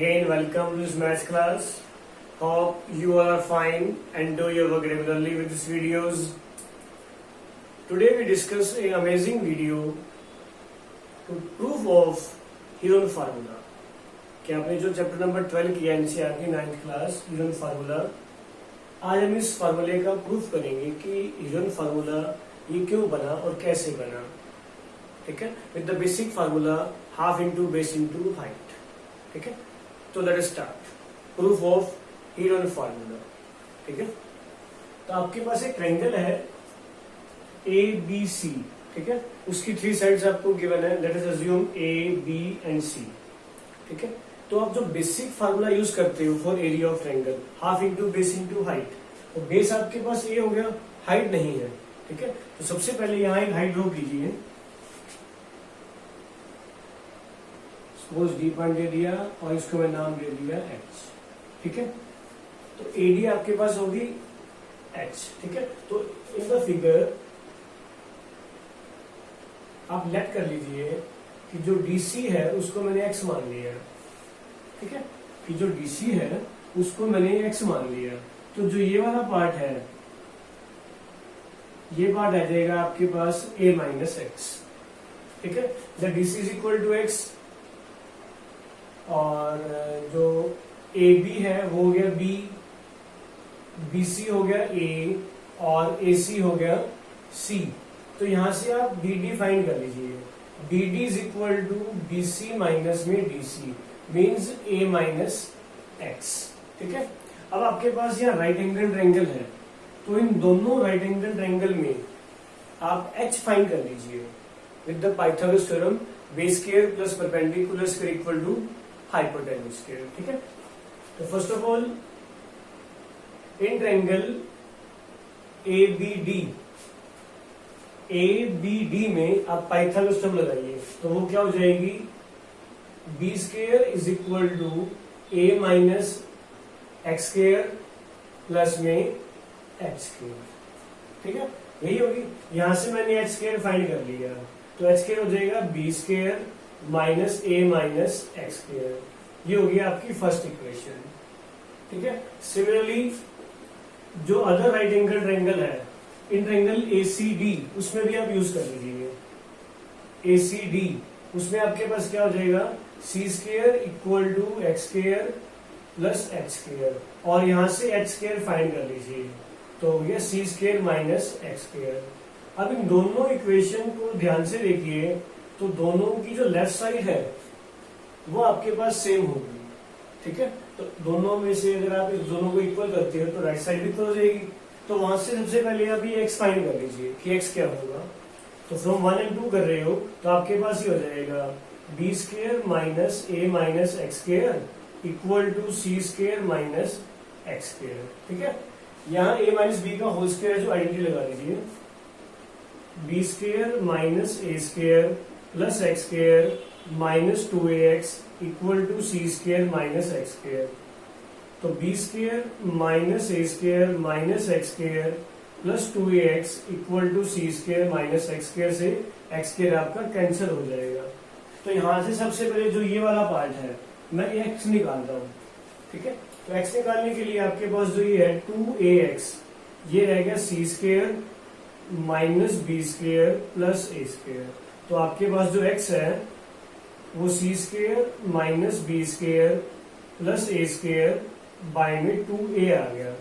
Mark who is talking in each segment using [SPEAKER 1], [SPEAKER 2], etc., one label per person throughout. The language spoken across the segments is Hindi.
[SPEAKER 1] Again, welcome to this maths class. Hope you all are fine and do your work regularly with these videos. Today we discuss an amazing video to proof of Heron formula. कि आपने जो चैप्टर नंबर 12 किया एनसीईआर की 9th क्लास हीरोन फार्मूला, आज हम इस फार्मूले का प्रूफ करेंगे कि हीरोन फार्मूला ये क्यों बना और कैसे बना. ठीक है, with the basic formula half into base into height. ठीक है, तो let us start proof of Heron formula. ठीक है, तो आपके पास एक ट्रायंगल है ए बी सी. ठीक है, उसकी 3 साइड्स आपको गिवन है. Let us assume A B and C. ठीक है, तो आप जो बेसिक फार्मूला यूज करते हो for area of triangle, half into base into height, तो बेस आपके पास ए हो गया, हाइट नहीं है. ठीक है, तो सबसे पहले यहाँ एक हाइट ड्रॉ कीजिए. सपोज डी पॉइंट दे दिया और इसको मैं नाम दे दिया एच. ठीक है, तो एडी आपके पास होगी एच. ठीक है, तो इन द फिगर आप लेट कर लीजिए कि जो डीसी है उसको मैंने एक्स मान लिया. ठीक है, कि जो डीसी है उसको मैंने एक्स मान लिया. तो जो ये वाला पार्ट है, ये पार्ट आ जाएगा आपके पास ए माइनस एक्स. ठीक है, the DC is equal to x और जो ए बी है वो हो गया बी, बी सी हो गया ए और ए सी हो गया सी. तो यहां से आप बी डी फाइंड कर लीजिए. B D is equal to B C minus में D C means A minus x. ठीक है, अब आपके पास यहाँ राइट एंगल ट्रायंगल है, तो इन दोनों राइट एंगल ट्रायंगल में आप एच फाइंड कर लीजिए with the Pythagoras theorem. Base square plus perpendicular square equal to hypotenuse square. ठीक है, तो first of all in triangle A B D, A B D में आप पाइथागोरस थ्योरम लगाइए, तो वो क्या हो जाएगी, B square is equal to A minus x square plus में एच स्क्वायर. ठीक है, यही होगी. यहां से मैंने एच स्क्वायर फाइंड कर लिया, तो एच स्क्वायर हो जाएगा B square minus A minus x square. ये होगी आपकी फर्स्ट इक्वेशन. ठीक है, सिमिलरली जो अदर राइट एंगल ट्रायंगल है, इन ट्रायंगल ए सी डी, उसमें भी आप यूज कर लीजिए. ए सी डी, उसमें आपके पास क्या हो जाएगा, C square equal to X square plus H square, और यहां से एच स्क्वायर फाइंड कर लीजिए, तो हो गया सी स्क्वायर माइनस एक्स स्क्वायर. अब इन दोनों इक्वेशन को ध्यान से देखिए, तो दोनों की जो लेफ्ट साइड है वो आपके पास सेम होगी. ठीक है, तो दोनों में से अगर आप इस दोनों को इक्वल करते हो तो राइट साइड भी इक्वल हो जाएगी. तो वहां से सबसे पहले आप ये एक्स फाइंड कर लीजिए कि एक्स क्या होगा. तो फ्रॉम 1 एंड 2 कर रहे हो तो आपके पास ये हो जाएगा B square minus A minus x square equal to C square minus x square. ठीक है, यहाँ ए माइनस बी का होल स्क्वायर जो आइडेंटिटी लगा लीजिए, B square minus A square plus X square minus 2ax equal to C square minus x square. तो B square minus A square minus x square plus 2ax equal to C square minus x square से एक्स स्क्वायर आपका कैंसिल हो जाएगा. तो यहां से सबसे पहले जो ये वाला पार्ट है मैं एक्स निकालता हूं. ठीक है, तो एक्स निकालने के लिए आपके पास जो ये है 2ax, ये रहेगा C square minus B square plus ए स्क्वायर. तो आपके पास जो एक्स है वो C square minus B square plus A square by में 2a आ गया.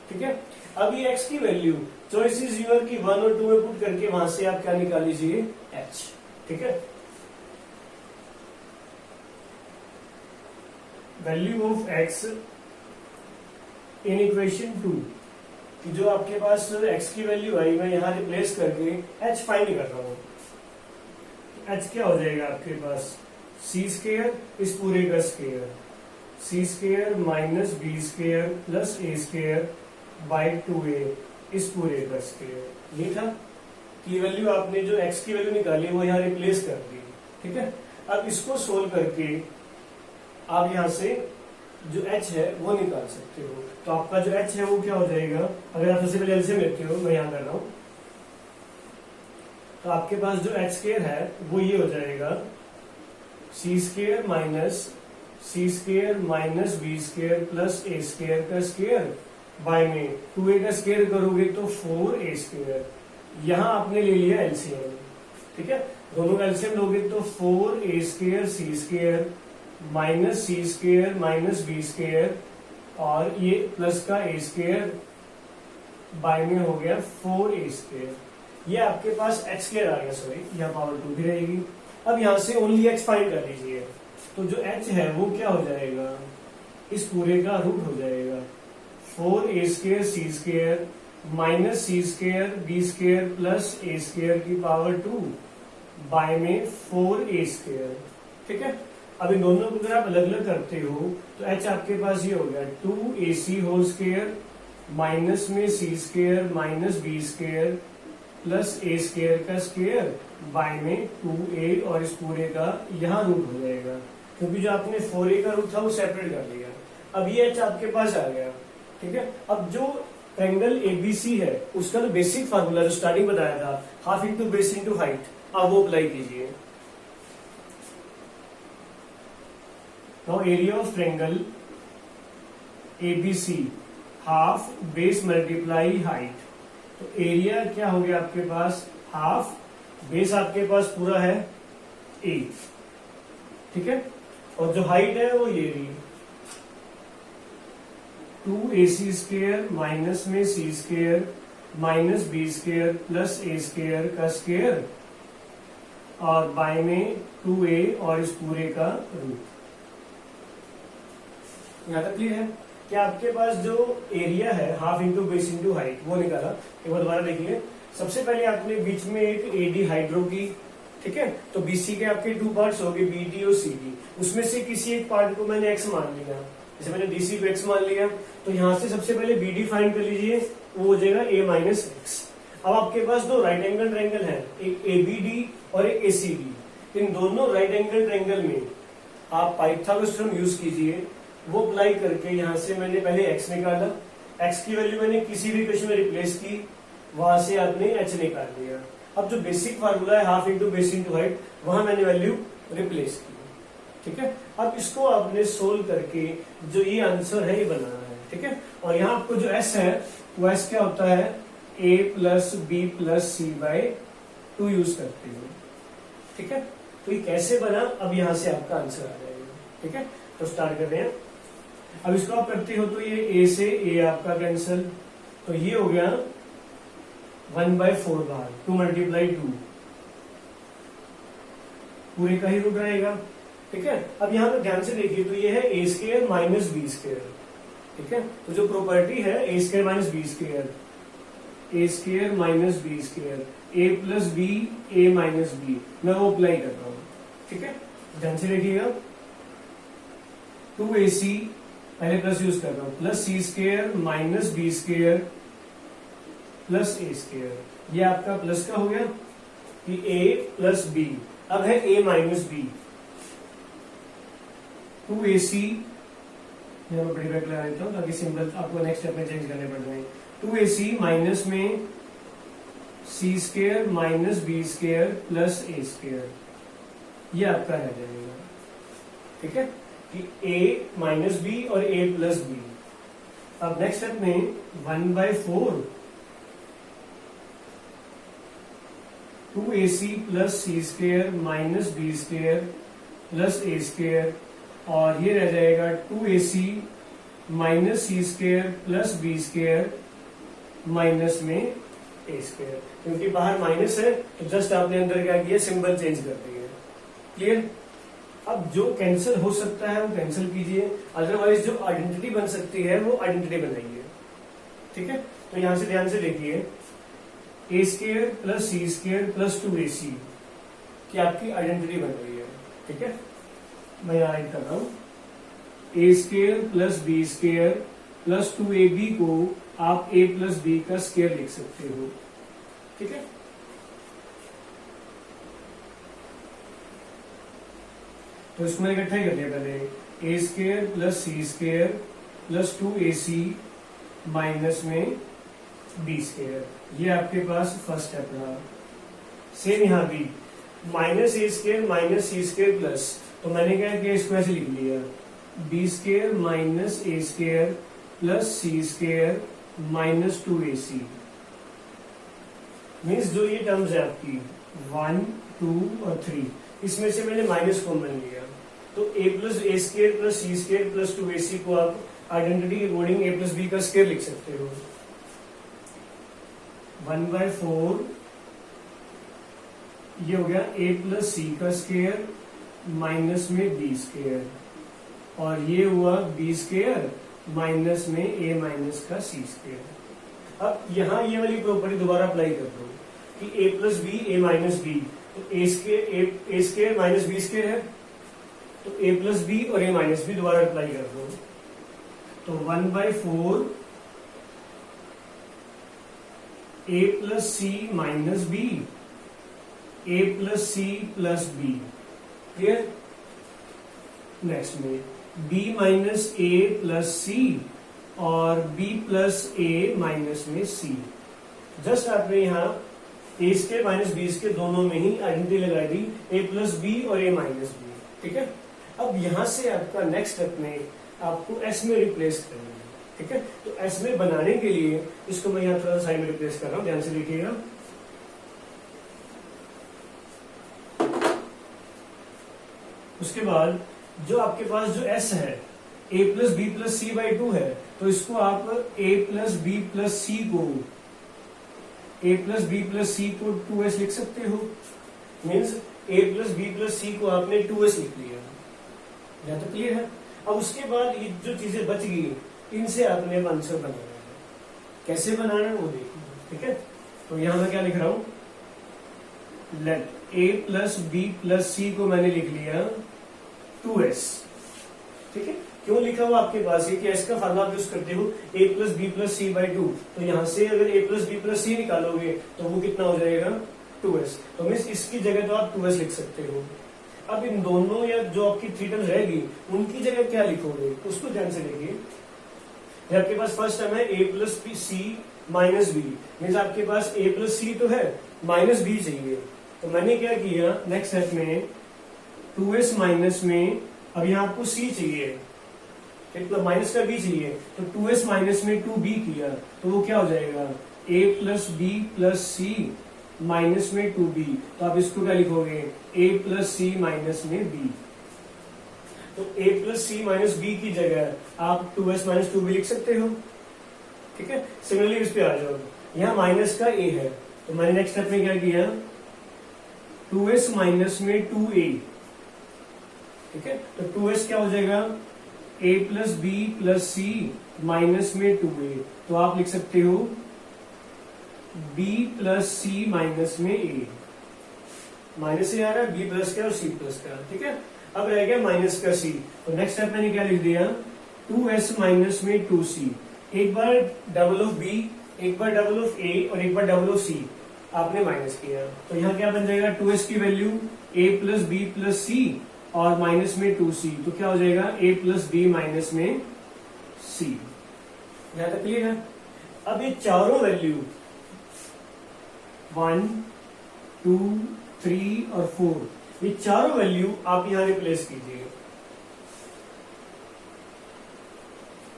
[SPEAKER 1] ठीक है, अब ये x की वैल्यू चॉइस इज यूर की 1 और 2 में पुट करके वहां से आप क्या निकाल लीजिए, h. ठीक है, value of x in equation 2, कि जो आपके पास x की वैल्यू आई मैं यहां रिप्लेस करके h फाइंड कर रहा हूं. h क्या हो जाएगा आपके पास, सी स्क्वायर इस पूरे का square, c square minus B square plus A square by 2a इस पूरे का स्क्वायर. ये था कि वैल्यू आपने जो x की वैल्यू निकाली वो यहाँ रिप्लेस कर दी. ठीक है, अब इसको सोल्व करके आप यहाँ से जो h है वो निकाल सकते हो. तो आपका जो h है वो क्या हो जाएगा, अगर आप सबसे पहले एलसीएम लेते हो, मैं यहाँ कर रहा हूँ, तो आपके पास जो h स्क्वायर है वो ये हो जाएगा C square minus C square minus B square plus A square का स्क्वेयर बाय में 2a का स्क्वेयर करोगे तो 4a स्क्वेयर। यहां आपने ले लिया एलसीएम, ठीक है, दोनों का एलसीएम लोगे तो 4a स्क्वेयर सी स्क्वेयर माइनस सी स्क्वेयर माइनस बी स्क्वेयर और ये प्लस का a स्क्वेयर बाय में हो गया 4a स्क्वेयर। ये आपके पास x स्क्वेयर आ गया, सॉरी यहाँ पावर 2 भी रहेगी। अब यहां से ओनली x फाइंड कर लीजिए, तो जो h है वो क्या हो जाएगा, इस पूरे का रूट हो जाएगा 4a square C square minus C square B square plus A square की पावर 2 बाय में 4a स्क्वेयर, ठीक है। अब इन दोनों को अगर आप अलग अलग करते हो तो h आपके पास ये हो गया 2ac होल स्क्वेयर माइनस में C square minus B square plus A square का स्क्वेयर बाय में 2a और इस पूरे का यहाँ रूट हो जाएगा, क्योंकि जो आपने 4a का रूट था वो सेपरेट कर लिया। अब ये h आपके पास आ गया, ठीक है। अब जो ट्रायंगल ABC है उसका तो बेसिक फार्मूला जो स्टार्टिंग बताया था half into base into height, अब वो अप्लाई कीजिए। Now area of triangle ABC half base multiply height, तो एरिया क्या हो गया आपके पास हाफ, बेस आपके पास पूरा है a, ठीक है, और जो हाइट है वो ये रही 2ac स्क्वेयर माइनस में C square minus B square plus A square का स्क्वेयर और बाय में 2a और इस पूरे का रूट। यहां तक क्लियर है? क्या आपके पास जो एरिया है half into base into height वो निकाला, एक बार दोबारा देखिए। सबसे पहले आपने बीच में एक एडी हाइट ड्रॉ की, ठीक है, तो बीसी के आपके 2 पार्ट्स हो गए बीडी और सीडी, उसमें से किसी एक पार्ट को मैंने एक्स मान लिया, जैसे मैंने डीसी को एक्स मान लिया, तो यहां से सबसे पहले बीडी फाइंड कर लीजिए, वो हो जाएगा a माइनस एक्स। अब आपके पास दो राइट एंगल ट्रायंगल है, एक एबीडी और एक एसीडी। इन दोनों राइट एंगल ट्रायंगल में आप पाइथागोरस थ्योरम यूज कीजिए, वो अप्लाई करके यहां से मैंने पहले x निकाला, x की वैल्यू मैंने किसी भी इक्वेशन में रिप्लेस की, वहां से आपने h निकाल लिया। अब जो बेसिक फार्मूला है half into base into height, वहां मैंने वैल्यू रिप्लेस की, ठीक है। अब इसको आपने सोल्व करके जो ये आंसर है ये बनाना है, ठीक है। और यहाँ आपको जो s है वो s क्या होता है a plus B plus c by 2 use करते हो, ठीक है। तो ये कैसे बना, अब यहां से आपका आंसर आ जाएगा, ठीक है। तो स्टार्ट करते हैं। अब इसको आप करते हो तो ये a से a आपका कैंसल, तो ये हो गया 1/4 बार 2 मल्टीप्लाई 2, पूरे का ही रूट रहेगा, ठीक है। अब यहाँ पे ध्यान से देखिए तो ये है a square minus B square, ठीक है। तो जो प्रॉपर्टी है a square minus B square, a square minus B square, a plus b a minus b, मैं वो अप्लाई कर रहा हूँ, ठीक है। ध्यान से देखिएगा 2ac पहले प्लस यूज कर रहा हूं, plus C square minus B square plus A square, ये आपका प्लस का हो गया कि a प्लस बी। अब है a माइनस बी, 2ac, मैं बड़ी ब्रैकेट लगा देता हूं ताकि सिंबल आपको नेक्स्ट स्टेप में चेंज करने पड़ जाए। 2ac माइनस में C square minus B square plus A square, ये आपका रह जाएगा, ठीक है, कि a माइनस बी और a प्लस बी। अब नेक्स्ट स्टेप में 1/4 2ac plus C square minus B square plus A square, और ये रह जाएगा 2ac माइनस सी square plus B square minus में ए स्क्वेयर, क्योंकि बाहर माइनस है तो जस्ट आपने अंदर क्या किया, सिंबल चेंज कर दिया। क्लियर? अब जो कैंसिल हो सकता है वो कैंसिल कीजिए, अदरवाइज जो आइडेंटिटी बन सकती है वो आइडेंटिटी बनाइए, ठीक है। तो यहां से ध्यान से देखिए a square plus C square plus 2ac की आपकी आइडेंटिटी बन रही है, ठीक है। मैं यहां राइट कर रहा हूं, a square plus B square plus 2ab को आप a प्लस बी का स्क्वेयर लिख सकते हो, ठीक है। तो इसको मैंने इकट्ठा ही कर लिया पहले, a square plus C square plus 2ac minus में बी स्क्वेयर, ये आपके पास फर्स्ट स्टेप रहा। सेम यहां भी minus a square minus C square plus, तो मैंने क्या किया, इसको ऐसे लिख लिया b square minus a square plus c square minus 2ac। Means जो ये टर्म्स है आपकी 1, 2 और 3, इसमें से मैंने माइनस कॉमन लिया, तो a plus a square plus c square plus 2ac को आप आइडेंटिटी के अकॉर्डिंग a प्लस बी का स्केयर लिख सकते हो। 1/4 ये हो गया a प्लस सी का स्केयर माइनस में b स्केयर, और ये हुआ b स्केयर माइनस में a माइनस का c स्केयर। अब यहां ये वाली प्रॉपर्टी दोबारा अप्लाई कर दो कि a plus B A minus B, तो A square minus B square है, तो a प्लस बी और a माइनस बी दोबारा अप्लाई कर दो, तो 1/4 a plus C minus B, a plus C plus B. Clear? Next में b minus a plus C और b प्लस a माइनस में c। जस्ट आपने यहाँ a square minus B square दोनों में ही आइडेंटिटी लगा दी, a प्लस बी और a माइनस बी। ठीक है, अब यहां से आपका नेक्स्ट स्टेप में आपको s में रिप्लेस करना है। ठीक है, तो s में बनाने के लिए इसको मैं यहाँ थोड़ा साइड में रिप्लेस कर रहा हूं, ध्यान से देखिएगा। उसके बाद जो आपके पास जो s है a plus B plus C by 2 है, तो इसको आप a plus B plus C को a plus B plus C को 2s लिख सकते हो। Means a plus B plus C को आपने 2s लिख लिया। या तो क्लियर है? अब उसके बाद ये जो चीजें बच गई इनसे आपने आंसर बनाना है। कैसे बनाना है वो देखिए। ठीक है, तो यहां मैं क्या लिख रहा हूं, let a plus B plus C को मैंने लिख लिया 2s। ठीक है, क्यों लिखा हुआ आपके पास है कि s का फार्मूला आप यूज करते हो a plus B plus C by 2, तो यहां से अगर a प्लस बी प्लस सी निकालोगे तो वो कितना हो जाएगा 2s। तो मीन्स इसकी जगह तो आप 2s लिख सकते हो। अब इन दोनों या जो आपकी 3 टर्म्स रहेगी उनकी जगह क्या लिखोगे उसको ध्यान से देखिए। आपके पास फर्स्ट टर्म है a plus C minus B, means आपके पास a प्लस सी तो है, माइनस बी चाहिए। तो मैंने क्या किया, नेक्स्ट स्टेप में 2s माइनस में, अब यहाँ आपको c चाहिए, मतलब माइनस का b चाहिए, तो 2s माइनस में 2b किया, तो वो क्या हो जाएगा a plus B plus C minus में 2b। तो आप इसको क्या लिखोगे a प्लस सी माइनस में b। तो a plus C minus B की जगह आप 2s माइनस 2b लिख सकते हो। ठीक है, सिमिलरली इस पे आ जाओ, यहाँ माइनस का a है, तो मैंने नेक्स्ट स्टेप में क्या किया 2s माइनस में 2a। ठीक है, तो 2s क्या हो जाएगा a plus B plus C minus में 2a। तो आप लिख सकते हो b प्लस सी माइनस में a। माइनस से आ रहा है b प्लस का और c प्लस का। ठीक है, अब रह गया माइनस का c, तो नेक्स्ट स्टेप मैंने क्या लिख दिया 2s माइनस में 2c। एक बार डबल ऑफ b, एक बार डबल ऑफ a और एक बार डबल ऑफ c आपने माइनस किया, तो यहाँ क्या बन जाएगा 2s की value a plus B plus C और माइनस में 2c, तो क्या हो जाएगा a प्लस बी माइनस में c। यहां तक क्लियर है? अब ये चारों वैल्यू 1, 2, 3 और 4, ये चारों वैल्यू आप यहां रिप्लेस कीजिए,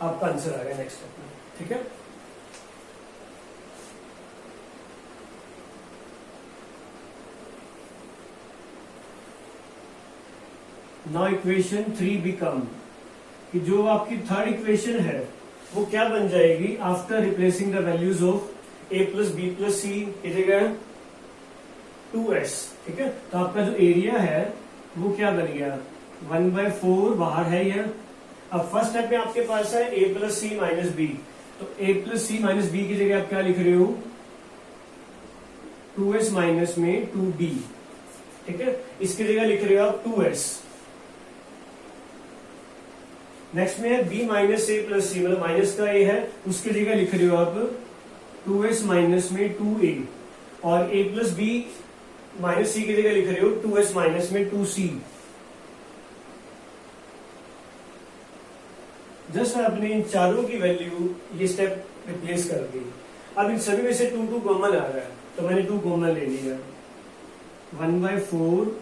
[SPEAKER 1] आपका आंसर आ गया नेक्स्ट स्टेप में। ठीक है, नाउ इक्वेशन 3 बिकम, कि जो आपकी थर्ड इक्वेशन है वो क्या बन जाएगी after replacing the values of a plus B plus C की जगह 2s। ठीक है, तो आपका जो एरिया है वो क्या बन गया 1/4 बाहर है यह। अब फर्स्ट स्टेप में आपके पास है a plus C minus B, तो a plus C minus B की जगह आप क्या लिख रहे हो 2s माइनस में 2b। ठीक है, इसकी जगह लिख रहे हो आप 2s। नेक्स्ट में है b माइनस ए प्लस सी, मतलब माइनस का a है, उसकी जगह लिख रहे हो आप 2s माइनस में 2a, और a प्लस बी माइनस सी की जगह लिख रहे हो 2s माइनस में 2c। जस्ट आपने इन चारों की वैल्यू ये स्टेप रिप्लेस कर दी। अब इन सभी में से 2 कॉमन आ रहा है, तो मैंने 2 कॉमन ले लिया। 1/4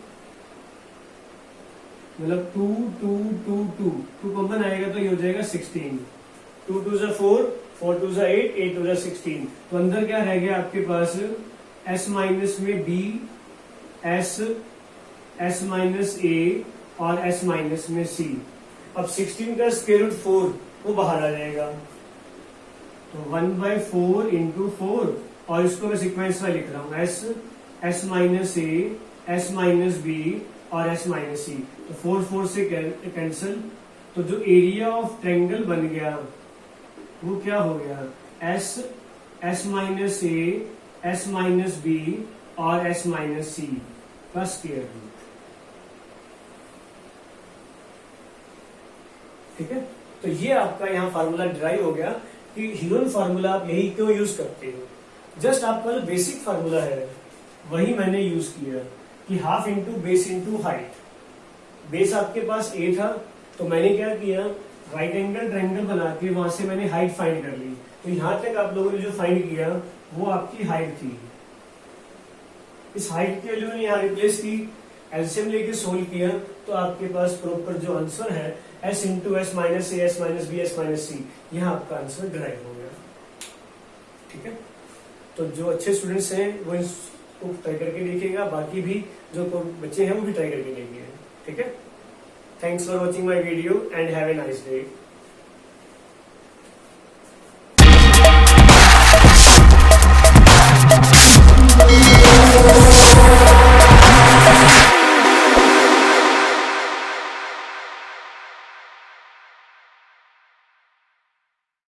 [SPEAKER 1] मतलब 2 2 2 2 2 कॉमन आएगा तो ये हो जाएगा 16। 2 2 जा 4, 4 2 जा 8, 8 2 जा 16। तो अंदर क्या रह गया आपके पास, s माइनस में b, s माइनस a और s माइनस में c। अब 16 का स्क्वायर रूट 4 वो बाहर आ जाएगा, तो 1/4 इंटू 4, और इसको मैं सीक्वेंस में लिख रहा हूं, s minus a, s minus b और s माइनस c। तो 4 4 से कैंसिल, तो जो एरिया ऑफ ट्रायंगल बन गया वो क्या हो गया, s minus a, s minus b और s माइनस c का स्क्वायर रूट। ठीक है, तो ये आपका यहाँ फार्मूला ड्राइव हो गया कि हीरोन फार्मूला आप यही क्यों यूज करते हो। जस्ट आपका जो बेसिक फार्मूला है वही मैंने यूज किया कि half into base into height. Base आपके पास a था, तो मैंने क्या किया, राइट एंगल ट्रायंगल बना के वहां से मैंने हाइट फाइंड कर ली। तो यहां तक आप लोगों ने जो फाइंड किया वो आपकी हाइट थी। इस हाइट की वैल्यू ने यहाँ रिप्लेस की, एलसीएम लेके सोल्व किया, तो आपके पास प्रॉपर जो आंसर है s into S minus A, S minus B, S minus C, यहाँ आपका आंसर ड्राइव हो गया। ठीक है, तो जो अच्छे स्टूडेंट्स हैं वो इसको ट्राई करके देखिएगा, बाकी भी जो बच्चे हैं वो भी ट्राई करके देखेंगे। ठीक है, thanks for watching my video and have a nice day.